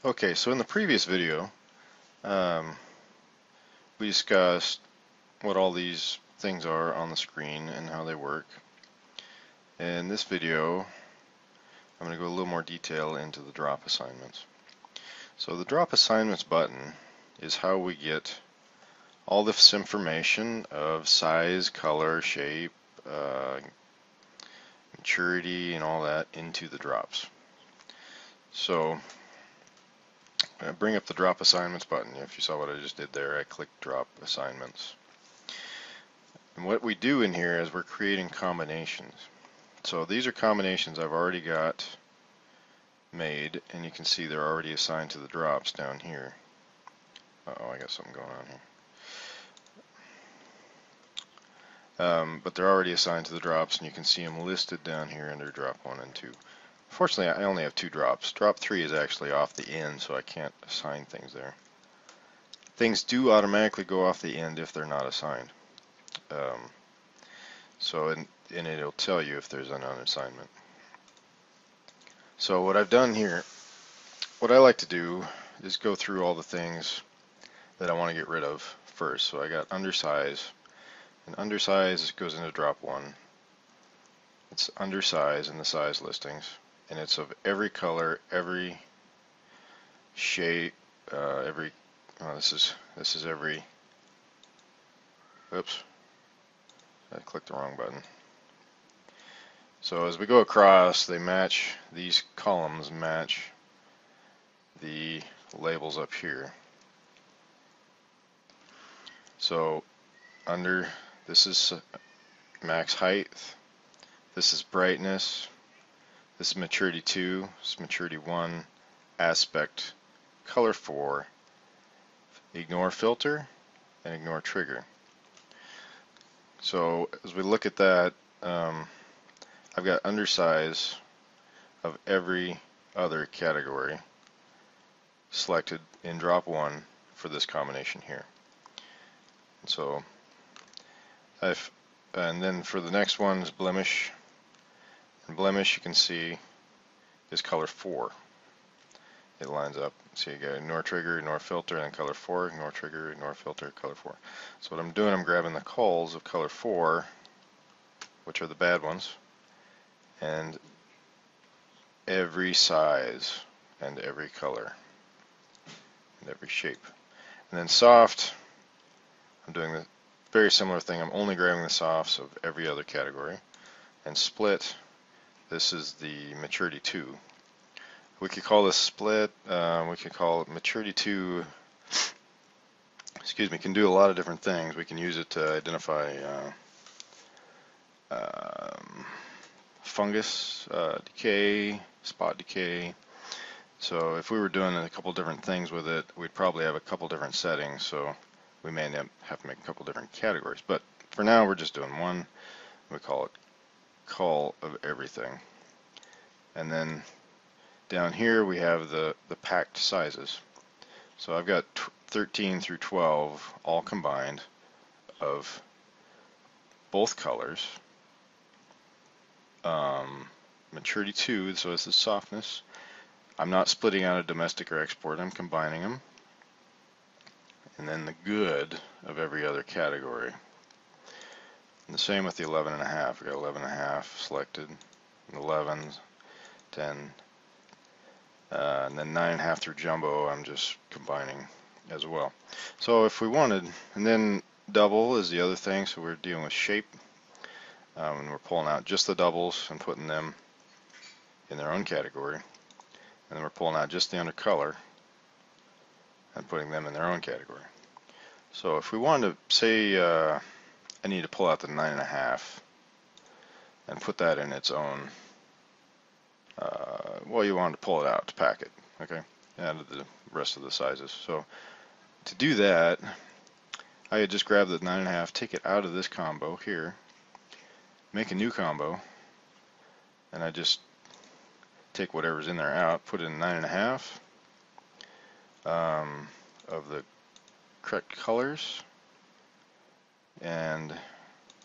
Okay, so in the previous video, um, we discussed what all these things are on the screen and how they work. In this video, I'm going to go a little more detail into the drop assignments. So the drop assignments button is how we get all this information of size, color, shape, maturity, and all that into the drops. So I bring up the drop assignments button. If you saw what I just did there, I clicked drop assignments. And what we do in here is we're creating combinations. So these are combinations I've already got made, and you can see they're already assigned to the drops down here. Uh-oh, I got something going on here. But they're already assigned to the drops, and you can see them listed down here under drop 1 and 2. Fortunately, I only have 2 drops. Drop 3 is actually off the end, so I can't assign things there. Things do automatically go off the end if they're not assigned. And it'll tell you if there's an unassignment. So what I've done here, what I like to do is go through all the things that I want to get rid of first. So I got undersize, and undersize goes into drop 1. It's undersize in the size listings, and it's of every color, every shape, this is every. Oops, I clicked the wrong button. So as we go across, they match, these columns match the labels up here. So under, this is max height, this is brightness, this is maturity 2, this is maturity 1, aspect, color 4, ignore filter, and ignore trigger. So as we look at that, I've got undersize of every other category selected in drop 1 for this combination here. And so and then for the next one is Blemish. And Blemish, you can see, is color 4. It lines up. So you got ignore trigger, ignore filter, and then color 4, ignore trigger, ignore filter, color 4. So what I'm doing, I'm grabbing the calls of color 4, which are the bad ones, and every size, and every color, and every shape. And then soft, I'm doing the very similar thing. I'm only grabbing the softs of every other category. And split, this is the maturity 2. We could call this split, we could call it maturity 2, excuse me, can do a lot of different things. We can use it to identify fungus decay, spot decay. So if we were doing a couple different things with it, we'd probably have a couple different settings, so we may have to make a couple different categories. But for now, we're just doing one. We call it call of everything. And then down here we have the packed sizes. So I've got 13 through 12 all combined of both colors. Maturity 2, so this is softness. I'm not splitting out a domestic or export, I'm combining them. And then the good of every other category. And the same with the 11.5. We got 11.5 selected, 11, 10, and then 9.5 through jumbo, I'm just combining as well. So if we wanted, and then double is the other thing, so we're dealing with shape, and we're pulling out just the doubles and putting them in their own category. And then we're pulling out just the under color and putting them in their own category. So if we wanted to say I need to pull out the 9.5 and put that in its own, well, you want to pull it out to pack it, okay, out of the rest of the sizes. So to do that, I would just grab the 9.5, take it out of this combo here, make a new combo, and I just take whatever's in there out, put in 9.5 of the correct colors and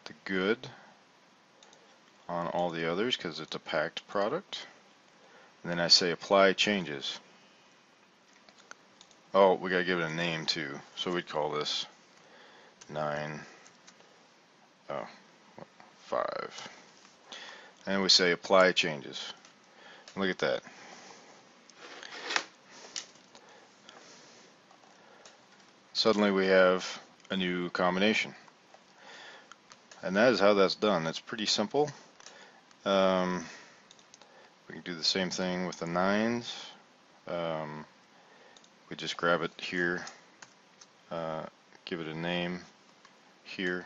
the good on all the others because it's a packed product. And then I say apply changes. Oh, we gotta give it a name too. So we'd call this 9, 5. And we say apply changes. Look at that. Suddenly we have a new combination. And that is how that's done. It's pretty simple. We can do the same thing with the 9s. We just grab it here, give it a name here,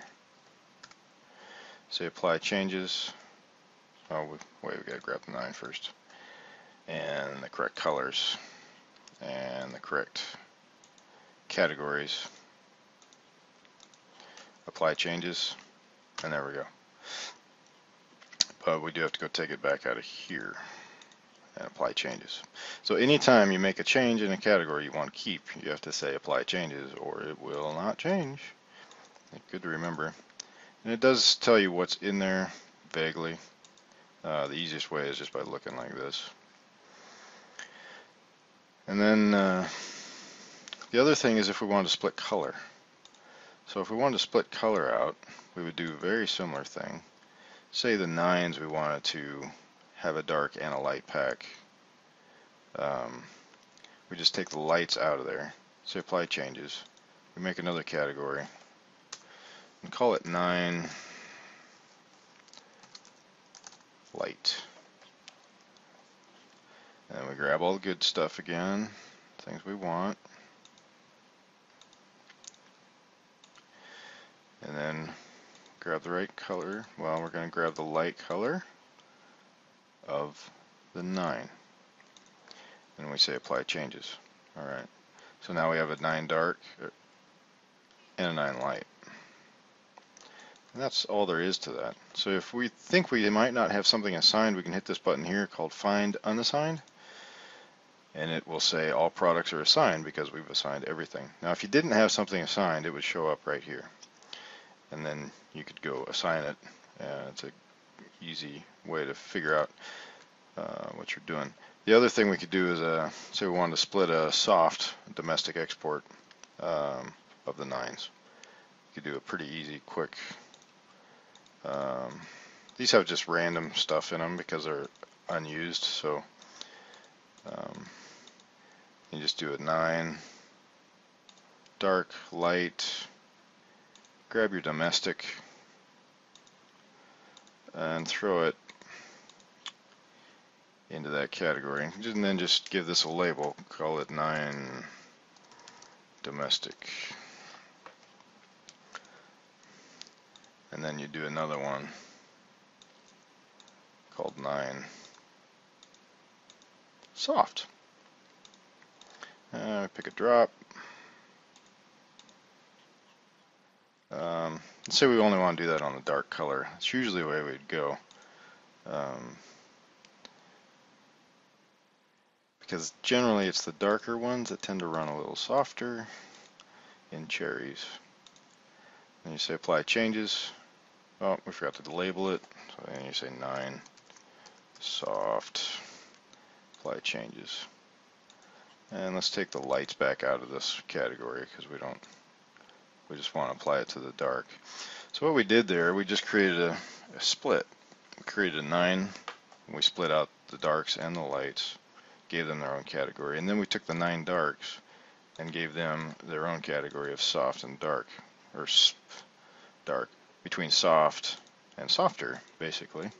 say apply changes. Oh, wait, we gotta grab the 9 first. And the correct colors, and the correct categories. Apply changes, and there we go. But we do have to go take it back out of here and apply changes. So anytime you make a change in a category you want to keep, you have to say apply changes or it will not change. Good to remember. And it does tell you what's in there vaguely. The easiest way is just by looking like this. And then the other thing is if we want to split color. So if we wanted to split color out, we would do a very similar thing. Say the 9s we wanted to have a dark and a light pack. We just take the lights out of there, say apply changes. We make another category and call it 9 light. And we grab all the good stuff again, things we want. And then grab the right color. Well, we're going to grab the light color of the 9. And we say apply changes. Alright, so now we have a 9 dark and a 9 light. And that's all there is to that. So if we think we might not have something assigned, we can hit this button here called Find Unassigned. And it will say all products are assigned because we've assigned everything. Now if you didn't have something assigned, it would show up right here. And then you could go assign it. It's an easy way to figure out what you're doing. The other thing we could do is, say we wanted to split a soft domestic export of the 9s. You could do a pretty easy, quick. These have just random stuff in them because they're unused, so you just do a 9, dark, light, grab your domestic, and throw it into that category, and then just give this a label, call it 9 domestic. And then you do another one called 9 soft. Pick a drop. Let's say we only want to do that on the dark color. It's usually the way we'd go. Because generally it's the darker ones that tend to run a little softer in cherries. Then you say apply changes. Oh, we forgot to label it. So then you say 9 soft, apply changes. And let's take the lights back out of this category because we just want to apply it to the dark. So what we did there, we just created a split. We created a 9, and we split out the darks and the lights, gave them their own category, and then we took the 9 darks and gave them their own category of soft and dark, or dark, between soft and softer, basically.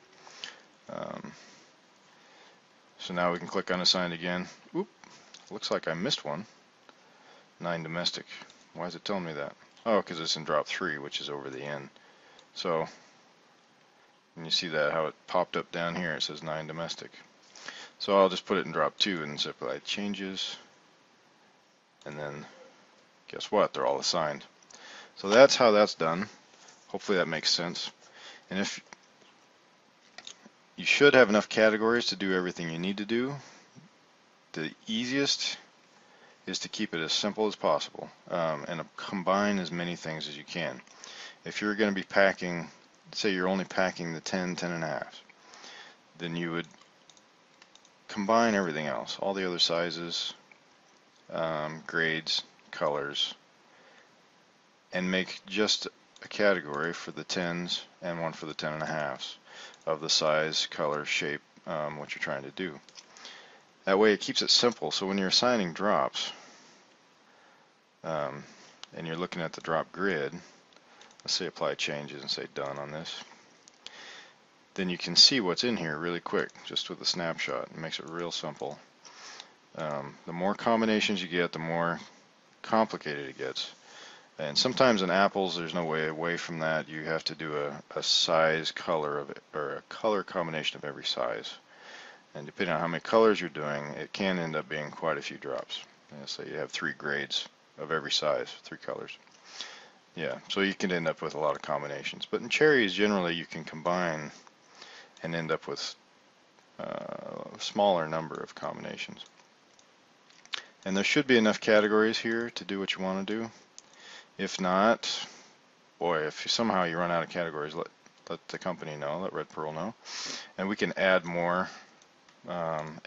So now we can click unassigned again. Oop, looks like I missed one. 9 domestic. Why is it telling me that? Oh, because it's in drop 3, which is over the end. So, and you see that how it popped up down here, it says 9 domestic. So I'll just put it in drop 2 and apply changes. And then, guess what? They're all assigned. So that's how that's done. Hopefully that makes sense. And if you should have enough categories to do everything you need to do, the easiest is to keep it as simple as possible and combine as many things as you can. If you're going to be packing, say you're only packing the 10, 10.5, then you would combine everything else, all the other sizes, grades, colors, and make just a category for the 10s and one for the 10.5s of the size, color, shape, what you're trying to do. That way it keeps it simple, so when you're assigning drops and you're looking at the drop grid, let's say apply changes and say done on this, then you can see what's in here really quick just with a snapshot. It makes it real simple. The more combinations you get, the more complicated it gets. And sometimes in apples there's no way away from that. You have to do a size color of it, or a color combination of every size. And depending on how many colors you're doing, it can end up being quite a few drops. So you have 3 grades of every size, 3 colors. Yeah, so you can end up with a lot of combinations. But in cherries, generally you can combine and end up with a smaller number of combinations. And there should be enough categories here to do what you want to do. If not, boy, if somehow you run out of categories, let the company know, let Red Pearl know. And we can add more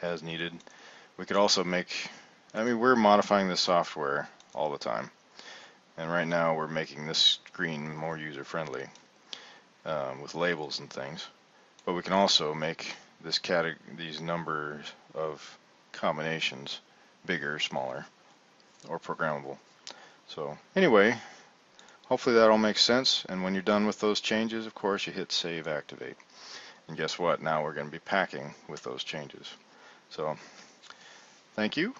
as needed. We could also make, we're modifying this software all the time. And right now we're making this screen more user-friendly with labels and things. But we can also make these numbers of combinations bigger, smaller, or programmable. So anyway, hopefully that all makes sense. And when you're done with those changes, of course, you hit Save Activate. And guess what? Now we're going to be packing with those changes. So thank you.